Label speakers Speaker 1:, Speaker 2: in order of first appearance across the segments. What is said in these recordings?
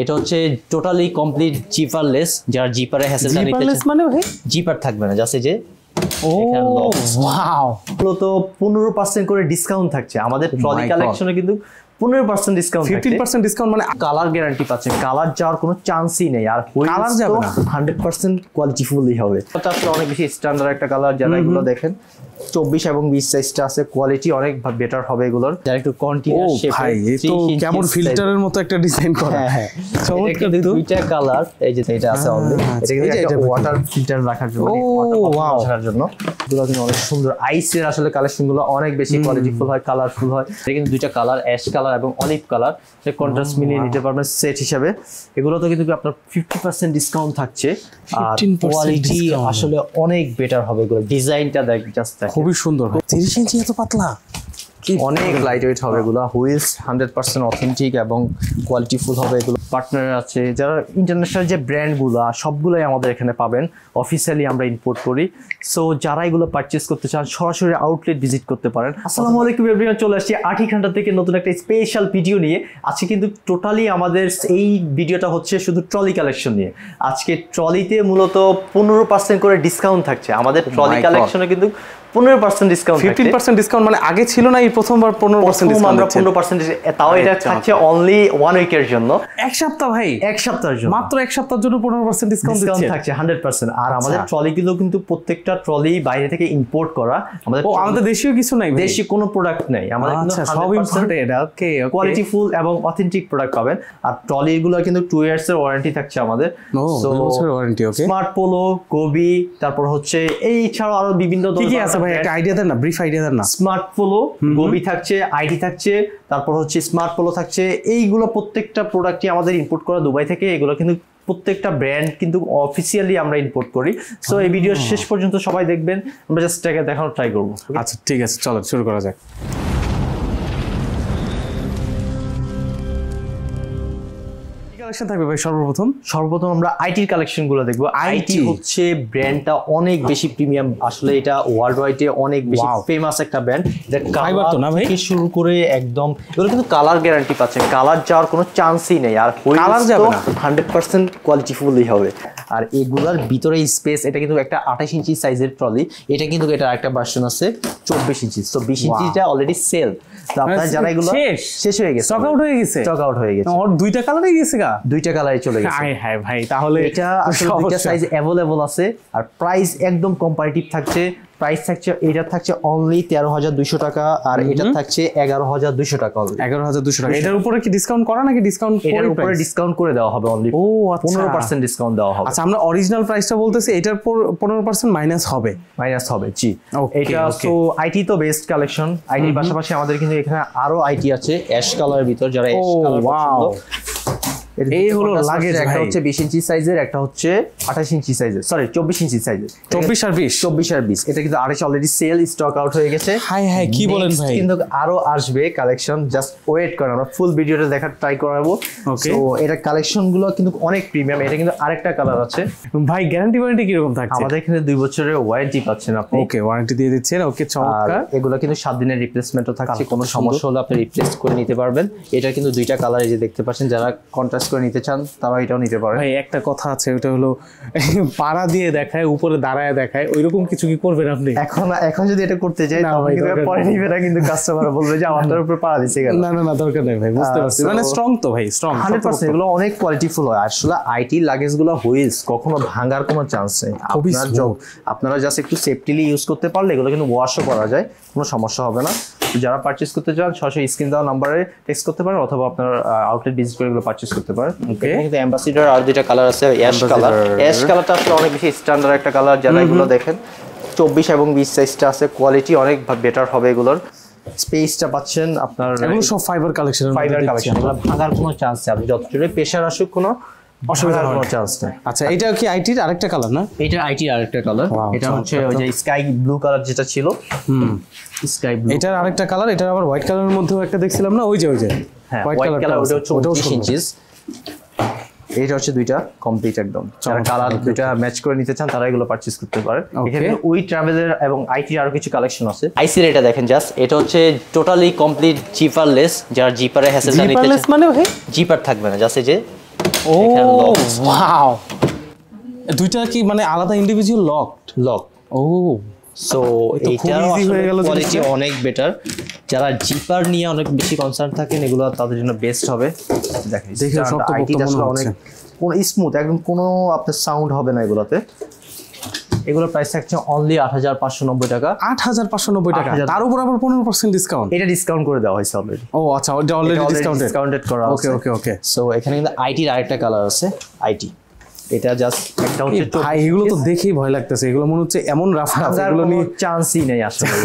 Speaker 1: এটা হচ্ছে totally complete জিপারলেস, যারা জিপারে হ্যাসেলটা নিতে
Speaker 2: জিপারলেস মানে ভাই
Speaker 1: জিপার থাকবে না, জাস্ট এই যে
Speaker 2: ও ওয়াও,
Speaker 1: তো 15% করে ডিসকাউন্ট থাকছে আমাদের ট্রলি কালেকশনে, কিন্তু 15% ডিসকাউন্ট,
Speaker 2: 15% ডিসকাউন্ট মানে
Speaker 1: কালার গ্যারান্টি পাচ্ছেন, কালার যাওয়ার কোনো চান্সই নেই, আর
Speaker 2: কালার যাবে না,
Speaker 1: 100% কোয়ালিটিফুলই হবে। এটা আসলে অনেক বেশি স্ট্যান্ডার্ড একটা কালার, যারা এগুলো দেখেন 24 এবং 20 সাইজটা আছে, কোয়ালিটি অনেক বেটার হবে এগুলোর, যারা একটু কন্টিনিউয়াস শেপ।
Speaker 2: ভাই এই তো কেমন ফিল্টারের মতো একটা ডিজাইন করা।
Speaker 1: হ্যাঁ চমৎকার, দুইটা কালার, এই যে এটা আছে অলরেডি, এটা কিন্তু একটা ওয়াটার ফিল্টার রাখার জন্য, ওয়াটার রাখার জন্য, এগুলো কিন্তু অনেক সুন্দর। আইসের আসলে কালেকশনগুলো অনেক বেশি কোয়ালিটিফুল হয়, কালারফুল হয়। এটা কিন্তু দুইটা কালার, অ্যাশ কালার এবং অলিভ কালার, সে কন্ট্রাস্ট মিলিয়ে নিতে পারবেন সেট হিসেবে। এগুলো তো কিন্তু আপনার 50% ডিসকাউন্ট থাকছে, আর কোয়ালিটি আসলে অনেক বেটার হবে। এগুলো ডিজাইনটা দেখ, জাস্ট
Speaker 2: খুবই সুন্দর। 30 ইঞ্চি এত পাতলা,
Speaker 1: অনেক লাইট ওয়েট হবে এগুলো, হুইলস 100% অথেন্টিক এবং কোয়ালিটিফুল হবে এগুলো। পার্টনার আছে যারা ইন্টারন্যাশনাল যে ব্র্যান্ডগুলো সবগুলোই আমাদের এখানে পাবেন, অফিসিয়ালি আমরা ইম্পোর্ট করি। সো যারা এগুলো পারচেস করতে চান সরাসরি আউটলেট ভিজিট করতে পারেন। আসসালামু আলাইকুম এভরিওয়ান, চলে আসছি আটি খান্ডা থেকে নতুন একটা স্পেশাল ভিডিও নিয়ে। আজকে কিন্তু টোটালি আমাদের এই ভিডিওটা হচ্ছে শুধু ট্রলি কালেকশন নিয়ে। আজকে ট্রলিতে মূলত 15% করে ডিসকাউন্ট থাকছে আমাদের ট্রলি কালেকশনে, কিন্তু 15% ডিসকাউন্ট,
Speaker 2: 15% ডিসকাউন্ট মানে আগে ছিল না, এই প্রথমবার 15% ডিসকাউন্ট
Speaker 1: আমরা 15%, তাও এটা থাকছে অনলি 1 উইকের জন্য,
Speaker 2: এক সপ্তাহ ভাই,
Speaker 1: এক সপ্তাহের জন্য,
Speaker 2: মাত্র এক সপ্তাহের জন্য 15% ডিসকাউন্ট
Speaker 1: থাকছে 100%। আর আমাদের ট্রলিগুলো কিন্তু প্রত্যেকটা ট্রলি বাইরে থেকে ইম্পোর্ট করা,
Speaker 2: আমাদের দেশীয় কিছু নাই,
Speaker 1: দেশীয় কোনো প্রোডাক্ট নাই আমাদের,
Speaker 2: আচ্ছা সব ইম্পোর্টেড। ওকে,
Speaker 1: কোয়ালিটিফুল এবং অথেন্টিক প্রোডাক্ট পাবেন। আর ট্রলিগুলো কিন্তু 2 ইয়ার্স এর ওয়ারেন্টি থাকছে আমাদের,
Speaker 2: সো 2 বছরের ওয়ারেন্টি। ওকে,
Speaker 1: স্মার্ট পোলো, গোবি, তারপর হচ্ছে এই ছাড়াও আরো বিভিন্ন
Speaker 2: কি কি আছে ভাই, একটা আইডিয়া দেন না, ব্রিফ আইডিয়া দেন না।
Speaker 1: স্মার্ট পোলো, গোবি থাকছে, আইডি থাকছে, তারপর হচ্ছে স্মার্ট পোলো থাকছে। এইগুলো প্রত্যেকটা প্রোডাক্টই আমাদের ইম্পোর্ট করা দুবাই থেকে। এগুলো কিন্তু প্রত্যেকটা ব্র্যান্ড কিন্তু অফিসিয়ালি আমরা ইম্পোর্ট করি। সো এই ভিডিও শেষ পর্যন্ত সবাই দেখবেন, আমরা জাস্ট এটাকে দেখানোর ট্রাই করবো।
Speaker 2: আচ্ছা ঠিক আছে, চলো শুরু করা যাক। কালেকশন থাকবে ভাই? সর্বপ্রথম আমরা আইটির কালেকশনগুলো দেখবো। আইটি হচ্ছে ব্র্যান্ডটা অনেক বেশি প্রিমিয়াম, আসলে এটা ওয়ার্ল্ড ওয়াইডে অনেক বেশি ফেমাস একটা ব্র্যান্ড। এটা কালার তো না ভাই শুরু করে একদম, এগুলো কিন্তু কালার গ্যারান্টি পাচ্ছেন, কালার যাওয়ার কোনো চান্সই নেই, আর কালার যাবে না, 100% কোয়ালিটিফুলই হবে। আর এগুলার ভিতরে স্পেস, এটা কিন্তু একটা 28 ইঞ্চি সাইজের ট্রলি, এটা কিন্তু এটা আরেকটা ভার্সন আছে 24 ইঞ্চি। তো 20 ইঞ্চিটা অলরেডি সেল, তো আপনারা যারা এগুলো শেষ হয়ে গেছে, স্টক আউট হয়ে গেছে, ওর দুইটা কালারই গেছে, দুইটা কালারই চলে গেছে। হ্যাঁ ভাই, তাহলে এটা আসলে দুইটা সাইজ अवेलेबल আছে, আর প্রাইস একদম কম্পারেটিভ থাকছে। প্রাইস থাকছে, এটা থাকছে অনলি 13,200 টাকা, আর এটা থাকছে 11,200 টাকা। 11,200 টাকা। এটার উপরে কি ডিসকাউন্ট করা নাকি? ডিসকাউন্ট এটার উপরে ডিসকাউন্ট করে দেওয়া হবে অনলি। ও আচ্ছা, 15% ডিসকাউন্ট দেওয়া হবে। আচ্ছা, আমরা অরিজিনাল প্রাইসটা বলতেছি, এটার 15% মাইনাস হবে, জি। এটা তো আইটি তো বেস্ট কালেকশন। আইটির পাশাপাশি আমাদের কিন্তু এখানে আরো আইটি আছে অ্যাশ কালারের ভিতর, যারা অ্যাশ কালার পছন্দ। এই হলো লাগেজ, একটা হচ্ছে 20 ইঞ্চি সাইজের, একটা হচ্ছে 28 ইঞ্চি সাইজের, সরি 24 ইঞ্চি সাইজের। 24 আর 20 এটা কিন্তু আড়াইশ অলরেডি সেল, স্টক আউট হয়ে গেছে। হ্যাঁ কি বলেন ভাই, কিন্তু আরো আসবে কালেকশন, জাস্ট ওয়েট করেন, আমরা ফুল ভিডিওটা দেখার ট্রাই করাবো। তো এটা কালেকশন গুলো কিন্তু অনেক প্রিমিয়াম। এটা কিন্তু আরেকটা কালার আছে ভাই। গ্যারান্টি কি রকম থাকছে? আমাদের এখানে 2 বছরের ওয়ারেন্টি পাচ্ছেন আপনি। ওকে, ওয়ারেন্টি দিয়ে দিচ্ছেন। ওকে, চমৎকার। এগুলো কিন্তু 7 দিনের রিপ্লেসমেন্টও থাকছে, কোনো সমস্যা হলে আপনি রিপ্লেস করে নিতে পারবেন। এটা কিন্তু দুইটা কালার, এই যে দেখতে পাচ্ছেন, যারা কন্ট্রাস্ট করে নিতে চান তারা এটাও নিতে পারে। ভাই একটা কথা আছে, ওটা হলো পাড়া দিয়ে দেখায়, উপরে দাঁড়ায় দেখায়, ওইরকম কিছু কি করবেন আপনি? এখন যদি এটা করতে যাই পরে নিবে না, কিন্তু কাস্টমার বলবে যে আমাদের উপরে পাড়া দিছে কেন। না দরকার নেই ভাই, বুঝতে পারছি। মানে স্ট্রং তো ভাই, স্ট্রং 100%। এগুলো অনেক কোয়ালিটিফুল হয়। আসলে আইটি লাগেজ গুলো হুইলস কখনো ভাঙার কোনো চান্স নেই। আপনারা জাস্ট একটু সেফটিলি ইউজ করতে পারলে এগুলো কিন্তু ওয়াশও করা যায়, কোনো সমস্যা হবে না। যারা পারচেজ করতে চান সরাসরি স্ক্রিন দেওয়া নাম্বারে টেক্সট করতে পারেন, অথবা আপনার আউটলেট ভিজিট করে এগুলো পারচেজ করতে পারেন। ওকে, কিন্তু অ্যাম্বাসিডার আর দুইটা কালার আছে, অ্যাশ কালার। অ্যাশ কালারটা আসলে অনেক বেশি স্ট্যান্ডার্ড একটা কালার, যারা এগুলো দেখেন 24 এবং 20 সাইজটা আছে, কোয়ালিটি অনেক বেটার হবে এগুলোর। স্পেসটা পাচ্ছেন আপনার, এগুলো সব ফাইবার কালেকশন, এগুলো ভাঙার কোনো চান্স নেই। আপনি যতটুকু প্রেসার আসুক কোনো অসুবিধা কোনো চান্স নেই। আচ্ছা, এটা কি আইটির আরেকটা কালার না? এটা আইটির আরেকটা কালার। এটা হচ্ছে ওই যে স্কাই ব্লু কালার যেটা ছিল, স্কাই ব্লু। এটার আরেকটা কালার, এটা আবার হোয়াইট কালারের মধ্যেও একটা দেখছিলাম না, ওই যে হোয়াইট কালার, ওটা হচ্ছে 29 ইঞ্চি। এইটা হচ্ছে দুইটা কমপ্লিট একদম, যারা কালার দুইটা ম্যাচ করে নিতে চান তারা এগুলো পারচেজ করতে পারেন। এখানে উই ট্রাভেলের এবং আইটির আরো কিছু কালেকশন আছে। আইসির এটা দেখেন জাস্ট, এটা হচ্ছে টোটালি কমপ্লিট জিপারলেস, যারা জিপারে হ্যাসেলটা নিতে চান। জিপারলেস মানে ভাই জিপার থাকবে না, জাস্ট এই যে
Speaker 3: ও ওয়াও, দুইটা কি মানে আলাদা ইন্ডিভিজুয়াল লকড?
Speaker 1: লক।
Speaker 3: ও
Speaker 1: সো
Speaker 3: তো খুব
Speaker 1: এইটার
Speaker 3: easy হয়ে গেল
Speaker 1: কোয়ালিটি
Speaker 3: জিনিসটা।
Speaker 1: অনেক বেটার। যারা জিপার নিয়ে অনেক বেশি কনসার্ন থাকেন এগুলো তাদের জন্য বেস্ট হবে। দেখেন
Speaker 3: দেখে শক্তপোক্ত মনে
Speaker 1: আসলে
Speaker 3: হচ্ছে।
Speaker 1: অনেক কোন স্মুথ, একদম কোনো আপনার সাউন্ড হবে না এগুলোতে। এগুলোর প্রাইস থাকছে অনলি 8,590 টাকা।
Speaker 3: 8,590 টাকা,
Speaker 1: 8,000
Speaker 3: তার উপর আবার 15% ডিসকাউন্ট।
Speaker 1: এটা ডিসকাউন্ট করে দেওয়া হয়েছে অলরেডি।
Speaker 3: ও আচ্ছা, ওটা অলরেডি
Speaker 1: ডিসকাউন্টেড করা আছে।
Speaker 3: ওকে ওকে ওকে।
Speaker 1: সো এখানে কিন্তু আইটির আরেকটা কালার আছে, আইটি। এটা জাস্ট একটা হচ্ছে
Speaker 3: ভাই এগুলো তো দেখেই ভয় লাগতেছে, এগুলো মনে হচ্ছে এমন রাফ এগুলো নিয়ে
Speaker 1: চান্সই নেই আসলে।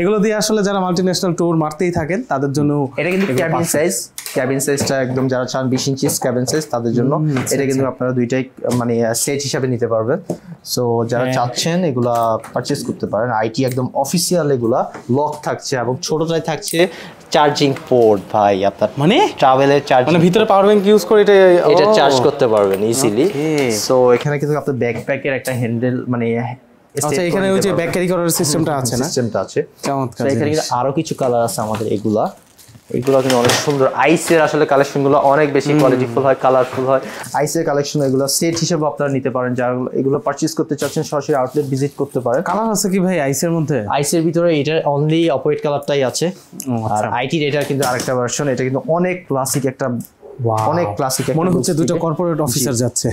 Speaker 3: এগুলো দিয়ে আসলে যারা মাল্টিন্যাশনাল ট্যুর মারতেই থাকেন তাদের জন্য
Speaker 1: এটা কিন্তু ক্যাবিন সাইজটা একদম, যারা চান 20 ইঞ্চি ক্যাবিন সাইজ তাদের জন্য এটা কিন্তু আপনারা দুইটাই মানে সেট হিসাবে নিতে পারবেন। সো যারা চাচ্ছেন এগুলা পারচেজ করতে পারেন। আইটি একদম অফিসিয়াল, এগুলা লক থাকছে এবং ছোটটাই থাকছে চার্জিং পোর্ট। ভাই আপনার
Speaker 3: মানে
Speaker 1: ট্রাভেলের চার্জ,
Speaker 3: মানে ভিতরে পাওয়ার ব্যাংক ইউজ করে
Speaker 1: এটা চার্জ করতে পারবেন ইজিলি। সো এখানে কিন্তু আপনার ব্যাকপ্যাকের একটা হ্যান্ডেল মানে
Speaker 3: আচ্ছা, এখানে ওই যে ব্যাক ক্যারি করার সিস্টেমটা আছে না?
Speaker 1: সিস্টেমটা আছে।
Speaker 3: চমৎকার।
Speaker 1: এখানে কিন্তু আরো কিছু কালার আছে আমাদের। এগুলো কিন্তু অনেক সুন্দর। আইসের আসলে কালেকশনগুলো অনেক বেশি কোয়ালিটিফুল হয়, কালারফুল হয়। আইসের কালেকশন এগুলো সেট হিসেবে আপনারা নিতে পারেন। যারা এগুলো পারচেজ করতে চাচ্ছেন সরাসরি আউটলেট ভিজিট করতে পারেন।
Speaker 3: কালার আছে কি ভাই আইসের মধ্যে?
Speaker 1: আইসের ভিতরে এটা অনলি অপোয়েট কালারটাই আছে। আর আইটির এটা কিন্তু আরেকটা ভার্সন। এটা কিন্তু অনেক ক্লাসিক একটা, অনেক ক্লাসিক,
Speaker 3: মনে হচ্ছে দুটো কর্পোরেট অফিসার যাচ্ছে।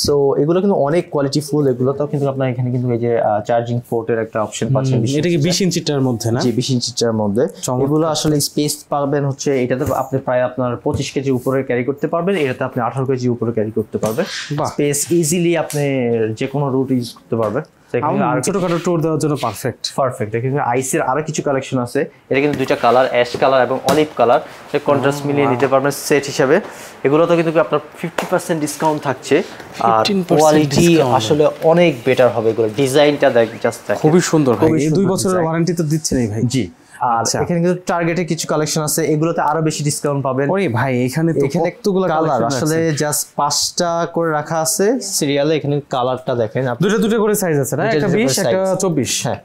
Speaker 1: সো এগুলো কিন্তু অনেক কোয়ালিটিফুল। এগুলোতেও কিন্তু আপনার এখানে কিন্তু এই যে চার্জিং পোর্টের একটা অপশন পাচ্ছেন।
Speaker 3: এটা কি 20 ইঞ্চিটার মধ্যে না?
Speaker 1: জি 20 ইঞ্চিটার মধ্যে। এগুলো আসলে স্পেস পাবেন হচ্ছে এটাতে আপনি প্রায় আপনার 25 কেজি উপরে ক্যারি করতে পারবেন, এটাতে আপনি 18 কেজি উপরে ক্যারি করতে পারবেন। স্পেস ইজিলি আপনি যে কোনো রুট ইউজ করতে পারবেন।
Speaker 3: আর ছোটখাটো ট্যুর দেওয়ার জন্য পারফেক্ট।
Speaker 1: এখানে আইসের আরো কিছু কালেকশন আছে। এটা কিন্তু দুইটা কালার, অ্যাশ কালার এবং অলিভ কালার, কন্ট্রাস্ট মিলিয়ে নিতে পারবেন সেট হিসেবে। এগুলোতে কিন্তু আপনার 50% ডিসকাউন্ট থাকছে। আর কোয়ালিটি আসলে অনেক বেটার হবে। এগুলো ডিজাইনটা জাস্ট
Speaker 3: খুবই সুন্দর ভাই। এই 2 বছরের ওয়ারেন্টি তো দিচ্ছেন এই ভাই।
Speaker 1: জি। আর এখানে কিন্তু টার্গেটের কিছু কালেকশন আছে, এগুলোতে আরো বেশি ডিসকাউন্ট পাবেন।
Speaker 3: ওরে ভাই এখানে তো কতগুলো
Speaker 1: কালার আসলে জাস্ট 5টা করে রাখা আছে সিরিয়ালে। এখানে কালারটা দেখেন,
Speaker 3: দুটো করে সাইজ আছে না? একটা 20 একটা 24।
Speaker 1: হ্যাঁ,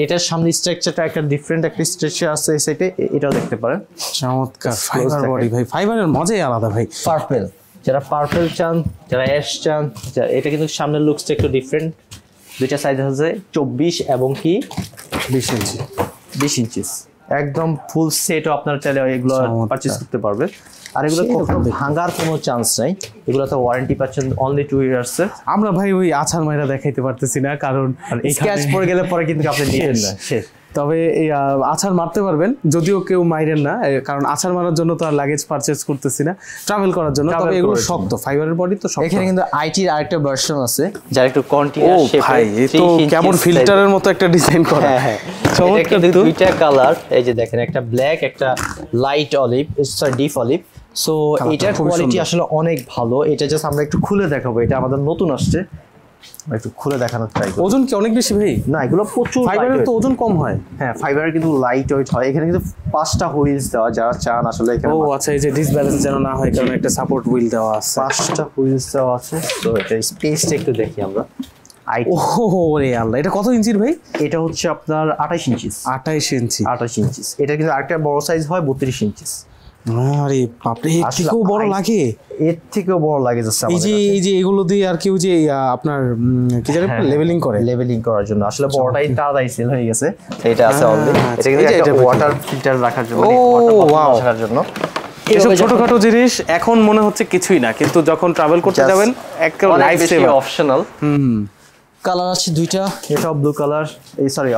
Speaker 1: এটার সামনে স্ট্রাকচারটা একটা ডিফারেন্ট একটা স্ট্রাকচার আছে এই সাইডে, এটাও দেখতে পারেন।
Speaker 3: চমৎকার ফাইবার বডি ভাই, ফাইবারের মজাই আলাদা ভাই।
Speaker 1: পার্পল, যারা পার্পল চান, যারা অ্যাশ চান, এটা কিন্তু সামনের লুকসটা একটু ডিফারেন্ট। দুইটা সাইজ আছে 24 এবং কি
Speaker 3: 20 ইঞ্চি।
Speaker 1: 20 ইঞ্চি একদম ফুল সেটও আপনারা চাইলে এগুলো পারচেজ করতে পারবেন। আর এগুলো কখনো ভাঙার কোনো চান্স নাই। এগুলোতে ওয়ারেন্টি পাচ্ছেন অনলি 2 ইয়ার্স।
Speaker 3: আমরা ভাই ওই আছাড় মাইরা দেখাইতে পারতেছি না, কারণ
Speaker 1: স্ক্র্যাচ পড়ে গেলে পরে কিন্তু আপনি নিতেন না।
Speaker 3: তবে এই আছাড় মারতে পারবেন, যদিও কেউ মাইরেন না, কারণ আছাড় মারার জন্য তো আর লাগেজ পারচেজ করতেছি না, ট্রাভেল করার জন্য। তবে এগুলো শক্ত, ফাইবারের বডি তো শক্ত।
Speaker 1: এখানে কিন্তু আইটির আরেকটা ভার্সন আছে যার একটু কন্টিনিউয়াস শেপ।
Speaker 3: ভাই এই তো কেমন ফিল্টারের মতো একটা ডিজাইন করা।
Speaker 1: হ্যাঁ, চমৎকার। দুইটা কালার, এই যে দেখেন, একটা ব্ল্যাক, একটা light olive, sorry deep olive. So এটার কোয়ালিটি আসলে অনেক ভালো। এটা জাস্ট আমরা একটু খুলে দেখাবো। এটা আমাদের নতুন আসছে, একটু খুলে দেখানোর ট্রাই করব।
Speaker 3: ওজন কি অনেক বেশি ভাই?
Speaker 1: না, এগুলো প্রচুর
Speaker 3: ফাইবারের তো ওজন কম হয়।
Speaker 1: হ্যাঁ, ফাইবারের কিন্তু লাইট ওয়েট হয়। এখানে কিন্তু 5টা হুইলস দেওয়া, যারা চান আসলে এখানে।
Speaker 3: ও আচ্ছা, এই যে ডিসব্যালেন্স যেন না হয়, কারণ একটা সাপোর্ট হুইল দেওয়া আছে।
Speaker 1: 5টা হুইলস দেওয়া আছে। তো এটা স্পেসটা একটু দেখি আমরা।
Speaker 3: ওরে আল্লাহ, এটা কত ইঞ্চির ভাই?
Speaker 1: এটা হচ্ছে আপনার 28 ইঞ্চি।
Speaker 3: 28 ইঞ্চি।
Speaker 1: 28 ইঞ্চি। এটা কিন্তু আরেকটা বড় সাইজ হয় 32 ইঞ্চি।
Speaker 3: আরে বাপরে, এর থেকেও বড় লাগে?
Speaker 1: এর থেকেও বড় লাগে যাচ্ছে আমাদের।
Speaker 3: এই যে এগুলো দিয়ে আর কেউ যে আপনার কি জানেন লেভেলিং
Speaker 1: করার জন্য আসলে বড়টাই তাড়াতাড়ি সেল হয়ে গেছে। এটা আছে অলরেডি। এটা কিন্তু একটা ওয়াটার ফিল্টার রাখার জন্য, ওয়াটার রাখার জন্য।
Speaker 3: এসব ছোটখাটো জিনিস এখন মনে হচ্ছে কিছুই না, কিন্তু যখন ট্রাভেল করতে যাবেন একটা লাইফ সেভার।
Speaker 1: অপশনাল। কালার আছে দুইটা, এটা ব্লু কালার, এই সরি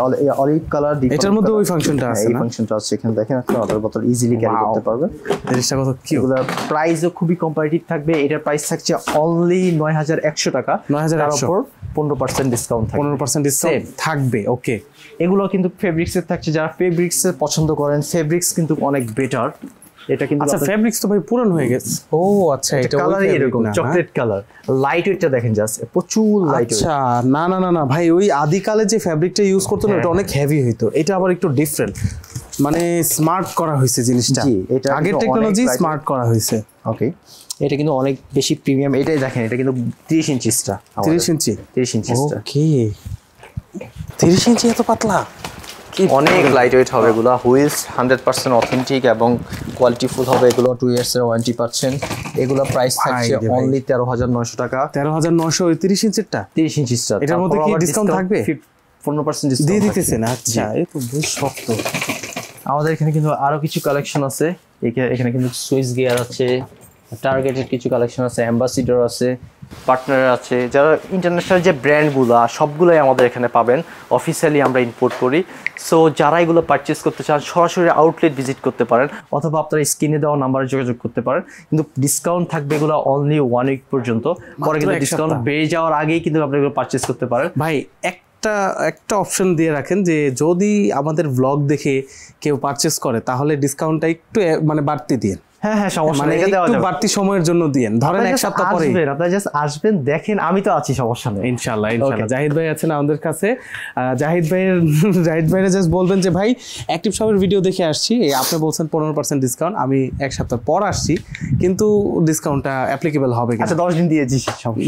Speaker 1: অলিভ কালার।
Speaker 3: এটার মধ্যে ওই ফাংশনটা আছে,
Speaker 1: এই ফাংশনটা আছে। এখানে দেখেন আপনি ওয়াটার বোতল ইজিলি ক্যারি করতে পারবেন।
Speaker 3: জিনিসটা কত কিউট।
Speaker 1: এগুলোর প্রাইসও খুবই কম্পারেটিভ থাকবে। এটার প্রাইস থাকছে অনলি 9100 টাকা।
Speaker 3: 9100
Speaker 1: উপর 15% ডিসকাউন্ট থাকবে।
Speaker 3: 15% ডিসকাউন্ট থাকবে। ওকে,
Speaker 1: এগুলো কিন্তু ফেব্রিক্সের থাকছে। যারা ফেব্রিক্সের পছন্দ করেন, ফেব্রিক্স কিন্তু অনেক বেটার। এটা কিন্তু
Speaker 3: আচ্ছা, ফেব্রিক্স তো ভাই পুরান হয়ে গেছে। ও আচ্ছা, এটা
Speaker 1: কালার এরকম চকলেট কালার। লাইট ওয়েটটা দেখেন জাস্ট, প্রচুর লাইট ওয়েট।
Speaker 3: আচ্ছা, না ভাই, ওই আদিকালে যে ফেব্রিকটা ইউজ করতো না, এটা অনেক হেভি হইতো। এটা আবার একটু ডিফারেন্ট, মানে স্মার্ট করা হয়েছে জিনিসটা।
Speaker 1: জি, এটা
Speaker 3: আগের টেকনোলজি স্মার্ট করা হয়েছে।
Speaker 1: ওকে, এটা কিন্তু অনেক বেশি প্রিমিয়াম। এটাই দেখেন, এটা কিন্তু 30 ইঞ্চিসটা।
Speaker 3: 30 ইঞ্চি।
Speaker 1: 30 ইঞ্চিসটা।
Speaker 3: ওকে, 30 ইঞ্চি এত পাতলা?
Speaker 1: অনেক লাইট ওয়েট হবে এগুলো, হুইলস 100% অথেন্টিক এবং কোয়ালিটিফুল হবে এগুলো, 2 ইয়ার্স এর ওয়ারেন্টি পাচ্ছেন। এগুলো প্রাইস থাকছে অনলি 13,900 টাকা।
Speaker 3: 13,900 ওই 30 ইঞ্চিরটা,
Speaker 1: 30 ইঞ্চি স্টার।
Speaker 3: এটার মধ্যে কি ডিসকাউন্ট থাকবে?
Speaker 1: 15% ডিসকাউন্ট
Speaker 3: দিয়ে দিতেছেন। আচ্ছা, এই তো বেশ শক্ত।
Speaker 1: আমাদের এখানে কিন্তু আরো কিছু কালেকশন আছে। এখানে কিন্তু সুইচ গিয়ার আছে, টার্গেটেড কিছু কালেকশন আছে, অ্যাম্বাসিডর আছে, পার্টনার আছে। যারা ইন্টারন্যাশনাল যে ব্র্যান্ডগুলো সবগুলোই আমাদের এখানে পাবেন, অফিসিয়ালি আমরা ইম্পোর্ট করি। সো যারা এগুলো পারচেস করতে চান সরাসরি আউটলেট ভিজিট করতে পারেন, অথবা আপনারা স্ক্রিনে দেওয়া নাম্বারে যোগাযোগ করতে পারেন। কিন্তু ডিসকাউন্ট থাকবে এগুলো অনলি 1 উইক পর্যন্ত, পরে কিন্তু ডিসকাউন্ট বেড়ে যাওয়ার আগেই কিন্তু আপনি এগুলো পারচেস করতে পারেন।
Speaker 3: ভাই একটা অপশন দিয়ে রাখেন যে যদি আমাদের ব্লগ দেখে কেউ পারচেস করে তাহলে ডিসকাউন্টটা একটু মানে বাড়তি দিন।
Speaker 1: হ্যাঁ হ্যাঁ, সমস্যা নেই,
Speaker 3: এটা দেওয়া যাবে, বাড়তি সময়ের জন্য দিন, ধরেন এক সপ্তাহ পরে
Speaker 1: আপনারা জাস্ট আসবেন, দেখেন, আমি তো আছি, সমস্যা নেই।
Speaker 3: ইনশাআল্লাহ। জাহিদ ভাই আছেন আমাদের কাছে। জাহিদ ভাইয়ের জাস্ট বলবেন যে ভাই অ্যাক্টিভ শপের ভিডিও দেখে আসছি, আপনি বলছেন 15% ডিসকাউন্ট, আমি এক সপ্তাহ পর আসছি, কিন্তু ডিসকাউন্টটা অ্যাপ্লিকেবল হবে কিনা?
Speaker 1: আচ্ছা 10 দিন দিয়েছি।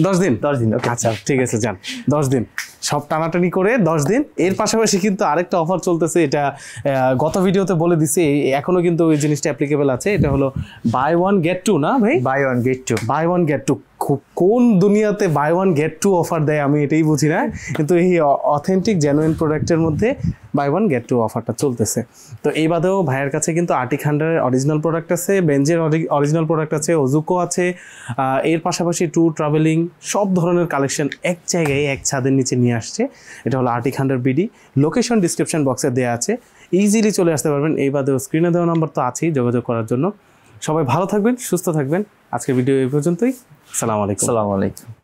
Speaker 3: 10 দিন?
Speaker 1: 10 দিন, ওকে,
Speaker 3: আচ্ছা ঠিক আছে, যান 10 দিন সব টানাটানি করে 10 দিন। এর পাশাপাশি কিন্তু আরেকটা অফার চলতেছে, এটা গত ভিডিওতে বলে দিছি, এখনো কিন্তু ওই জিনিসটা অ্যাপ্লিকেবল আছে। এটা হলো বাই 1 গেট 2 না ভাই?
Speaker 1: By 1 gate 2।
Speaker 3: বাই 1 গেট 2 কোন দুনিয়াতে বাই 1 গেট 2 অফার দেয় আমি এটাই বুঝি না, কিন্তু এই অথেন্টিক জেনুইন প্রোডাক্টের মধ্যে বাই 1 গেট 2 অফারটা চলতেছে। তো এই বাদেও ভাইয়ের কাছে কিন্তু আর্টিক 100-এর অরিজিনাল প্রোডাক্ট আছে, বেঞ্জের অরিজিনাল প্রোডাক্ট আছে, ওজুকো আছে। এর পাশাপাশি ট্যুর ট্রাভেলিং সব ধরনের কালেকশন এক জায়গায় এক ছাদের নিচে নিয়ে আসছে। এটা হলো আর্টিক 100 বিডি। লোকেশন ডিসক্রিপশন বক্সে দেওয়া আছে, ইজিলি চলে আসতে পারবেন। এই বাদেও স্ক্রিনে দেওয়া নাম্বার তো আছেই যোগাযোগ করার জন্য। সবাই ভালো থাকবেন, সুস্থ থাকবেন। আজকের ভিডিও এই পর্যন্তই। আসসালামু আলাইকুম।
Speaker 1: আসসালামু আলাইকুম।